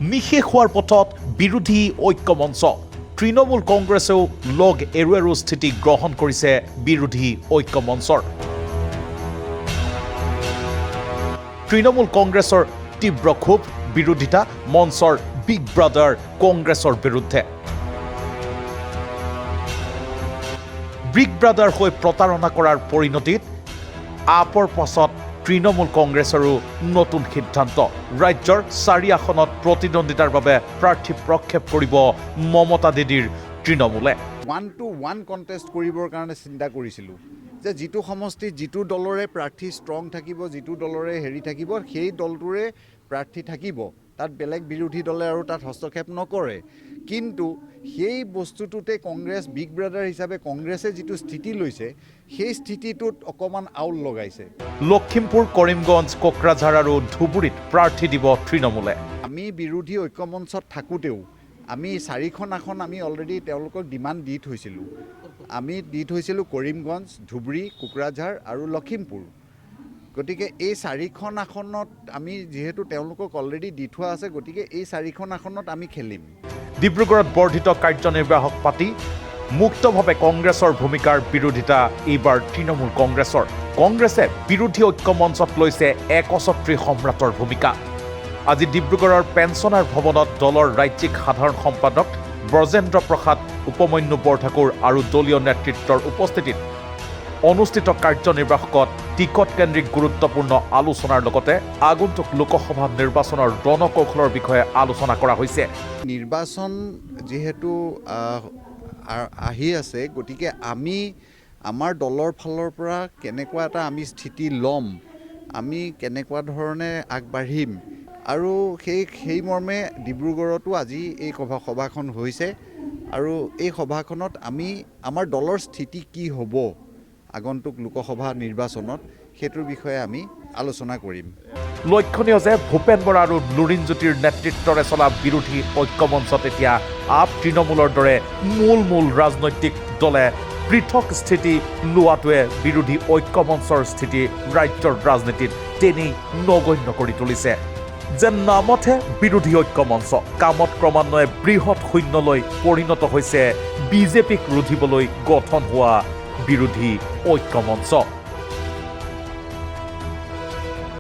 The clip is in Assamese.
নিশেষ হোৱাৰ পথত বিৰোধী ঐক্য মঞ্চ তৃণমূল কংগ্ৰেছেও লগ এৰু স্থিতি গ্ৰহণ কৰিছে বিৰোধী ঐক্য মঞ্চৰ তৃণমূল কংগ্ৰেছৰ তীব্ৰ ক্ষোভ বিৰোধিতা মঞ্চৰ বিগ ব্ৰাদাৰ কংগ্ৰেছৰ বিৰুদ্ধে বিগ ব্ৰাদাৰ হৈ প্ৰতাৰণা কৰাৰ পৰিণতিত আপৰ পাছত তৃণমূল কংগ্ৰেছৰো নতুন সিদ্ধান্ত ৰাজ্যৰ 4 আসনত প্ৰতিদ্বন্দ্বিতাৰ বাবে প্ৰাৰ্থী প্ৰক্ষেপ কৰিব মমতা দিদিৰ তৃণমূলে 1-to-1 কণ্টেষ্ট কৰিবৰ কাৰণে চিন্তা কৰিছিলোঁ যে যিটো সমষ্টিত যিটো দলৰে প্ৰাৰ্থী ষ্ট্ৰং থাকিব যিটো দলৰে হেৰি থাকিব সেই দলটোৰে প্ৰাৰ্থী থাকিব তাত বেলেগ বিৰোধী দলে আৰু তাত হস্তক্ষেপ নকৰে কিন্তু সেই বস্তুটোতে কংগ্ৰেছ বিগ ব্ৰাদাৰ হিচাপে কংগ্ৰেছে যিটো স্থিতি লৈছে সেই স্থিতিটোত অকমান আউল লগাইছে লখিমপুৰ কৰিমগঞ্জ কোকৰাঝাৰ আৰু ধুবুৰীত প্ৰাৰ্থী দিব তৃণমূলে আমি বিৰোধী ঐক্যমঞ্চত থাকোঁতেও আমি 4খন আসন আমি অলৰেডি তেওঁলোকক ডিমাণ্ড দি থৈছিলোঁ আমি দি থৈছিলোঁ কৰিমগঞ্জ ধুবুৰী কোকৰাঝাৰ আৰু লখিমপুৰ গতিকে এই 4খন আসনত আমি যেহেতু তেওঁলোকক অলৰেডি দি থোৱা আছে গতিকে এই 4খন আসনত আমি খেলিম ডিব্ৰুগড়ত বৰ্ধিত কাৰ্যনিৰ্বাহক পাতি মুক্তভাৱে কংগ্ৰেছৰ ভূমিকাৰ বিৰোধিতা এইবাৰ তৃণমূল কংগ্ৰেছে বিৰোধী ঐক্য মঞ্চত লৈছে একছত্ৰী সম্ৰাটৰ ভূমিকা আজি ডিব্ৰুগড়ৰ পেঞ্চনাৰ ভৱনত দলৰ ৰাজ্যিক সাধাৰণ সম্পাদক ব্ৰজেন্দ্ৰ প্ৰসাদ উপমন্যু বৰঠাকুৰ আৰু দলীয় নেতৃত্বৰ উপস্থিতিত অনুষ্ঠিত কাৰ্যনিৰ্বাহকত টিকট কেন্দ্ৰিক গুৰুত্বপূৰ্ণ আলোচনাৰ লগতে আগন্তুক লোকসভা নিৰ্বাচনৰ ৰণকৌশলৰ বিষয়ে আলোচনা কৰা হৈছে নিৰ্বাচন যেহেতু আহি আছে গতিকে আমি আমাৰ দলৰ ফালৰ পৰা কেনেকুৱা এটা আমি স্থিতি ল'ম আমি কেনেকুৱা ধৰণে আগবাঢ়িম আৰু সেই মৰ্মে ডিব্ৰুগড়তো আজি এই সভাখন হৈছে আৰু এই সভাখনত আমি আমাৰ দলৰ স্থিতি কি হ'ব আগন্তুক লোকসভা নিৰ্বাচনত সেইটোৰ বিষয়ে আমি আলোচনা কৰিম লক্ষণীয় যে ভূপেন বৰা আৰু লুৰিণজ্যোতিৰ নেতৃত্বৰে চলা বিৰোধী ঐক্যমঞ্চত এতিয়া আপ তৃণমূলৰ দৰে মূল ৰাজনৈতিক দলে পৃথক স্থিতি লোৱাটোৱে বিৰোধী ঐক্যমঞ্চৰ স্থিতি ৰাজ্যৰ ৰাজনীতিত তেনেই নগণ্য কৰি তুলিছে যে নামতহে বিৰোধী ঐক্যমঞ্চ কামত ক্ৰমান্বয়ে বৃহৎ শূন্যলৈ পৰিণত হৈছে বিজেপিক ৰুধিবলৈ গঠন হোৱা বিৰোধী ঐক্যমঞ্চ